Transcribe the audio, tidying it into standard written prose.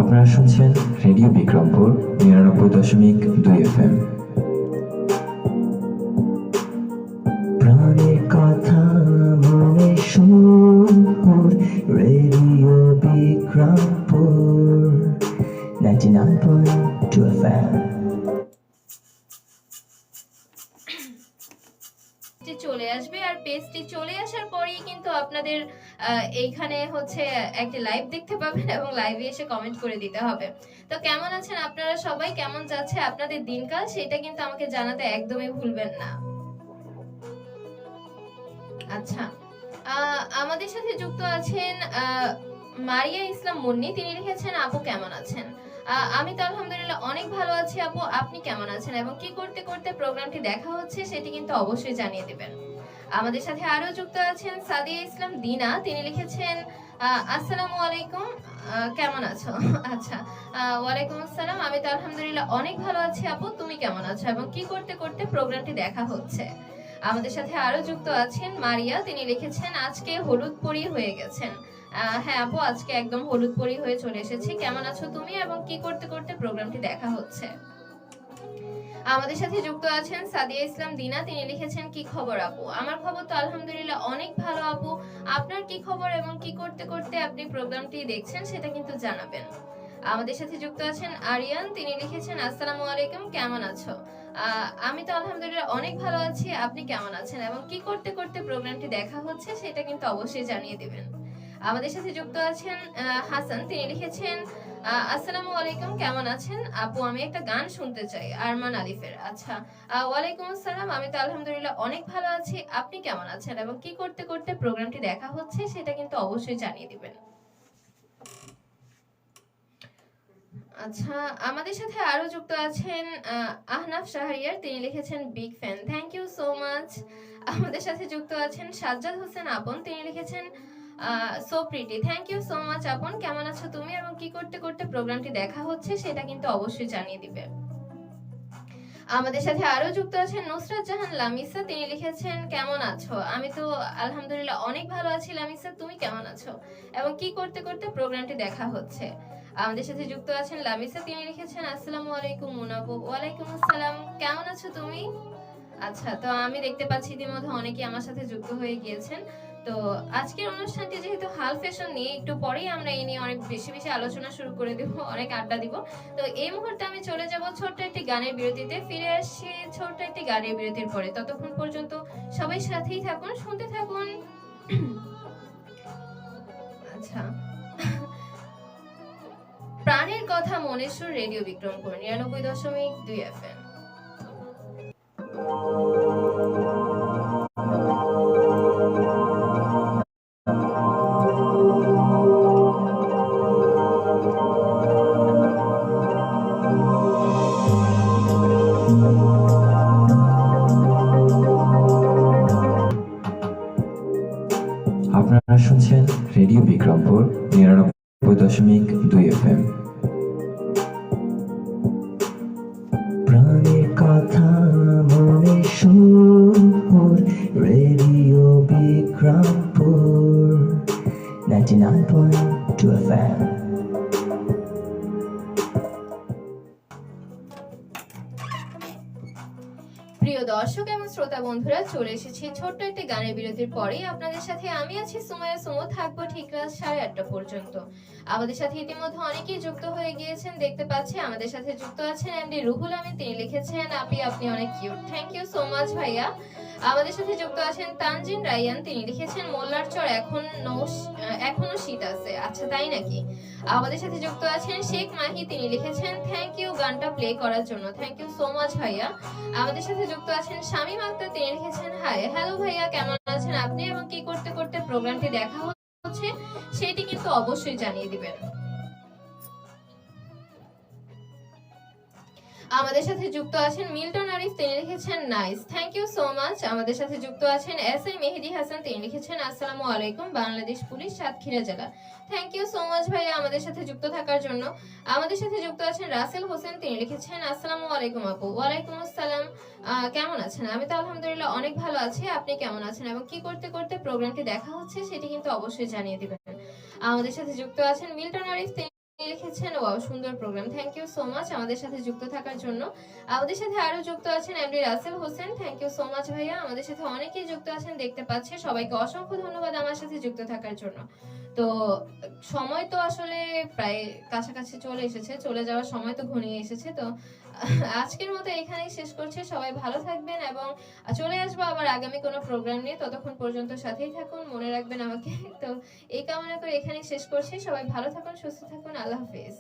আপনারা শুনছেন radio Bikrampur ৯৯.২ FM। প্রাণের কথা মনে সুর, রেডিও বিক্রমপুর ৯৯.২ FM। চলে আসবে আর পেজটি চলে আসার পরেই কিন্তু আপনাদের এইখানে হচ্ছে একটা লাইভ দেখতে পাবেন এবং লাইভে এসে কমেন্ট করে দিতে হবে। তো কেমন আছেন আপনারা সবাই, কেমন যাচ্ছে আপনাদের দিনকাল, সেটা কিন্তু আমাকে জানাতে একদমই ভুলবেন না। আচ্ছা, আমাদের সাথে যুক্ত আছেন মারিয়া ইসলাম মুন্নি। তিনি লিখেছেন, আপু কেমন আছেন? আমি তো আলহামদুলিল্লাহ অনেক ভালো আছি আপু, আপনি কেমন আছেন এবং কি করতে করতে প্রোগ্রামটি দেখা হচ্ছে সেটি কিন্তু অবশ্যই জানিয়ে দিবেন। আমাদের সাথে আরো যুক্ত আছেন সাদিয়া ইসলাম দিনা। তিনি লিখেছেন, আসসালামু আলাইকুম, কেমন আছো? আচ্ছা, ওয়ালাইকুম আসসালাম, আমি তো আলহামদুলিল্লাহ অনেক ভালো আছি আপু, তুমি কেমন আছো এবং কি করতে করতে প্রোগ্রামটি দেখা হচ্ছে। আমাদের সাথে আরো যুক্ত আছেন মারিয়া। তিনি লিখেছেন, আজকে হলুদ পরি হয়ে গেছেন। হ্যাঁ আপু, আজকে একদম হলুদ পরি হয়ে চলে এসেছি। কেমন আছো তুমি এবং কি করতে করতে প্রোগ্রামটি দেখা হচ্ছে। আমাদের সাথে যুক্ত আছেন সাদিয়া ইসলাম দিনা। তিনি লিখেছেন, কি খবর আপু? আমার খবর তো আলহামদুলিল্লাহ অনেক ভালো আপু, আপনার কি খবর এবং কি করতে করতে আপনি প্রোগ্রামটি দেখছেন সেটা কিন্তু জানাবেন। আমাদের সাথে যুক্ত আছেন আরিয়ান। তিনি লিখেছেন, আসসালামু আলাইকুম, কেমন আছো? আমি তো আলহামদুলিল্লাহ অনেক ভালো আছি, আপনি কেমন আছেন এবং কি করতে করতে প্রোগ্রামটি দেখা হচ্ছে সেটা কিন্তু অবশ্যই জানিয়ে দিবেন। আমাদের সাথে যুক্ত আছেন হাসান। তিনি লিখেছেন, আসসালামু আলাইকুম, কেমন আছেন আপু? আমি একটা গান শুনতে চাই আরমান আলিফের। আচ্ছা, ওয়ালাইকুম আসসালাম, আমি তো আলহামদুলিল্লাহ অনেক ভালো আছি, আপনি কেমন আছেন এবং কি করতে করতে প্রোগ্রামটি দেখা হচ্ছে সেটা কিন্তু অবশ্যই জানিয়ে দিবেন। আচ্ছা, আমাদের সাথে আরো যুক্ত আছেন আহনাফ শাহরিয়ার। তিনি লিখেছেন, big fan, thank you so much. আমাদের সাথে যুক্ত আছেন সাজ্জাদ হোসেন আপন। তিনি লিখেছেন, so pretty, thank you so much Apon, কেমন আছো তুমি এবং কি করতে করতে প্রোগ্রামটি দেখা হচ্ছে সেটা কিন্তু অবশ্যই জানিয়ে দিবে। আমাদের সাথে আরো যুক্ত আছেন নুসরাত জাহান লামিসা। তিনি লিখেছেন, কেমন আছো? আমি তো আলহামদুলিল্লাহ অনেক ভালো আছি লামিসা, তুমি কেমন আছো এবং কি করতে করতে প্রোগ্রামটি দেখা হচ্ছে। আমাদের সাথে যুক্ত আছেন লামিসা। তিনি লিখেছেন, আসসালামু আলাইকুম মুনাবু। ওয়ালাইকুম আসসালাম, কেমন আছো তুমি? আচ্ছা, তো আমি দেখতে পাচ্ছি ইতিমধ্যে অনেকেই আমার সাথে যুক্ত হয়ে গিয়েছেন। তো আজকের অনুষ্ঠানটি যেহেতু হাল ফ্যাশন নিয়ে, একটু পরেই আমরা এই নিয়ে অনেক বেশি বেশি আলোচনা শুরু করে দেব, অনেক আড্ডা দিব। তো এই মুহূর্তে আমি চলে যাব ছোট্ট একটি গানের বিরতিতে। ফিরে আসছি ছোট্ট একটি গানের বিরতির পরে। ততক্ষণ পর্যন্ত সবাই সাথেই থাকুন, শুনতে থাকুন। আচ্ছা, প্রাণের কথা মনেশ্বর রেডিও বিক্রমপুর ৯৯.২ FM। আপনারা শুনছেন রেডিও বিক্রমপুর ৯৯.২ FM। প্রাণের কথা মনে সুর, রেডিও বিক্রমপুর ৯৯.২ FM। প্রিয় দর্শক এবং শ্রোতা বন্ধুরা, চলে এসেছি ছোট্ট একটি গানের বিরতির পরেই। আপনাদের সাথে আমি আছি সুমাইয়া সুমো, থাকবো ঠিক রাত 8:30 পর্যন্ত। আমাদের সাথে ইতিমধ্যে অনেকেই যুক্ত হয়ে গিয়েছেন দেখতে পাচ্ছি। আমাদের সাথে যুক্ত আছেন এমডি রুহুল আমিন। তিনি লিখেছেন, আপনি অনেক cute, thank you so much ভাইয়া। আমাদের সাথে যুক্ত আছেন তানজিন রায়ান। তিনি লিখেছেন, মোল্লার চর এখনো শীত আছে। আচ্ছা, তাই নাকি? আমাদের সাথে যুক্ত আছেন শেখ মাহি। তিনি লিখেছেন, থ্যাংক ইউ গানটা প্লে করার জন্য, থ্যাংক ইউ সো মাচ ভাইয়া। আমাদের সাথে যুক্ত আছেন শামীম আক্তার। তিনি লিখেছেন, হাই, হ্যালো ভাইয়া, কেমন আছেন আপনি এবং কি করতে করতে প্রোগ্রামটি দেখা হচ্ছে সেটি কিন্তু অবশ্যই জানিয়ে দিবেন। আমাদের সাথে যুক্ত আছেন মিল্টন আরিফ। তিনি লিখেছেন, nice, thank you so much. আমাদের সাথে যুক্ত আছেন এসআই মেহেদি হাসান। তিনি লিখেছেন, আসসালামু আলাইকুম, বাংলাদেশ পুলিশ, সাতক্ষীরা জেলা। থ্যাংক ইউ সো মাচ ভাইয়া আমাদের সাথে যুক্ত থাকার জন্য। আমাদের সাথে যুক্ত আছেন রাসেল হোসেন। তিনি লিখেছেন, আসসালামু আলাইকুম আপু। ওয়ালাইকুম আসসালাম, কেমন আছেন? আমি তো আলহামদুলিল্লাহ অনেক ভালো আছি, আপনি কেমন আছেন এবং কি করতে করতে প্রোগ্রামটি দেখা হচ্ছে সেটি কিন্তু অবশ্যই জানিয়ে দিবেন। আমাদের সাথে যুক্ত আছেন মিল্টন আরিফ। লিখেছেন ওয়াও সুন্দর programme, thank you so much আমাদের সাথে যুক্ত থাকার জন্য। আমাদের সাথে আরো যুক্ত আছেন MD Rasel Hossain, thank you so much ভাইয়া। আমাদের সাথে অনেকেই যুক্ত আছেন দেখতে পাচ্ছি, সবাইকে অসংখ্য ধন্যবাদ আমার সাথে যুক্ত থাকার জন্য। তো সময় তো আসলে প্রায় কাছাকাছি চলে এসেছে, চলে যাওয়ার সময় তো ঘনিয়ে এসেছে। তো আজকের মতো এখানেই শেষ করছি, সবাই ভালো থাকবেন এবং চলে আসবো আবার আগামী কোনো প্রোগ্রাম নিয়ে, ততক্ষণ পর্যন্ত সাথেই থাকুন, মনে রাখবেন আমাকে। তো এই কামনা করে এখানেই শেষ করছি, সবাই ভালো থাকুন, সুস্থ থাকুন, আল্লাহ হাফেজ।